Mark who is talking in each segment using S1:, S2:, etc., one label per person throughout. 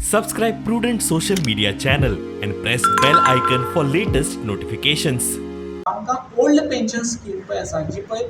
S1: Subscribe Prudent Social Media channel and press bell icon for latest notifications.
S2: आमकां old pension scheme पळय आसा जी पळय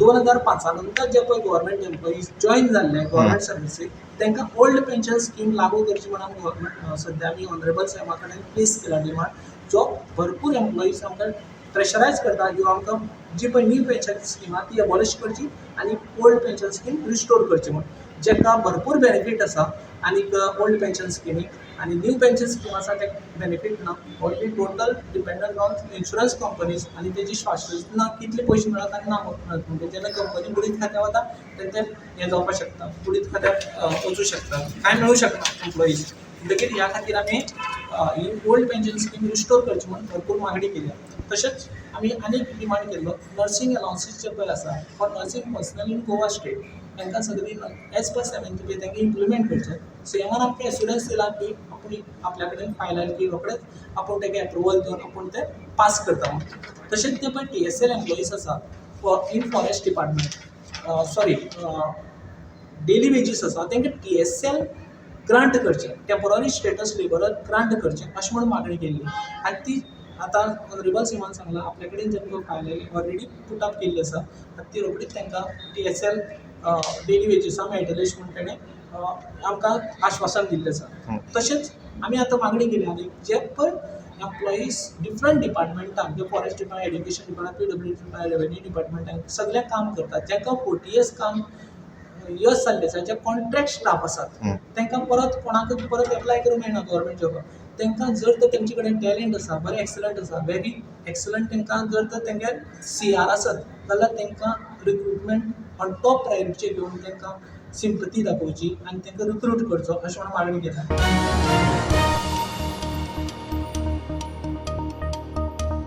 S2: 2005 नंतर जे पळय गव्हर्मेंट एम्प्लॉईज जॉईन जाल्ले गव्हर्मेंट सर्विसीक तांकां ओल्ड पेन्शन स्कीम लागू करची म्हणून आमी गव्हर्मेंट सद्या आमी ऑनरेबल साहेबा कडेन प्लेस केला डिमांड जो भरपूर एम्प्लॉईज आमकां प्रेशरायज करता की आमकां जी पळय न्यू पेन्शन स्कीम आहा ती एबॉलिश करची आनी ओल्ड पेन्शन स्कीम रिस्टोर करची म्हणून जेका भरपूर बेनिफीट आसा आनीक ओल्ड पेन्शन स्किमीक आनी न्यू पेन्शन स्कीम आसा ते बेनिफीट ना only total dependent on insurance companies आनी तेजी शाश्वतना कितले पयशे मेळत आनी ना मेळत म्हणजे जेन्ना कंपनी बुडीत खात्यात वता तेन्ना ते हें जावपाक शकता बुडीत खात्याक वचूं शकता कांय मेळूं शकना एम्प्लॉईज म्हणटकीर ह्या खातीर आमी ही ओल्ड पेन्शन स्कीम रिस्टोर करची म्हणून भरपूर मागणी केल्या तशेंच आमी आनी एक डिमांड केल्लो नर्सींग अलावन्सीस जे पळय आसा for nursing personal in Goa state तांकां सगळी एज पर 70 पे तांकां इम्प्लिमेंट करचें सीएमान आमकां एश्युरन्स दिला की आपूण आपल्या कडेन फायल आयली की रोखडेच आपूण ताका एप्रुवल दिवन आपूण तें पास करता म्हणून तशेंच ते पळय TSL एम्प्लॉईज आसा in forest department sorry daily wages आसा तांकां TSL ग्रांट करचें टेम्पररी स्टेटस लेबरर ग्रांट करचें अशें म्हणून मागणी केल्ली आनी ती आतां ऑनरेबल सीमान सांगलां आपल्या कडेन जेन्ना file oily already put up केल्ली आसा आनी ती रोखडीच तांकां TSL डेली वेजीसां मेळटले अशें म्हणून ताणें आमकां आश्वासन दिल्लें आसा तशेंच आमी आतां मागणी केली आनी जे पळय एम्प्लॉईज डिफरंट डिपार्टमेंटान जे forest department education department PWD department revenue डिपार्टमेंटान सगळ्या काम करतात जेका 40 इयर्स काम इयर्स जाल्ले आसा जे कॉन्ट्रॅक्ट स्टाफ आसात तांकां परत कोणाकूच परत एप्लाय करूंक मेळना गव्हर्मेंट जॉबाक तांकां जर तर तेंचे कडेन टॅलंट आसा बरें एक्सलंट आसा व्हेरी एक्सलंट तांकां जर तर तेंगे CR आसत जाल्यार तांकां रिक्रुटमेंट ऑन टॉप प्रायोरिटीचेर घेवन तांकां सिंपथी दाखोवची आनी तांकां रिक्रूट करचो अशें म्हणून मागणी केल्या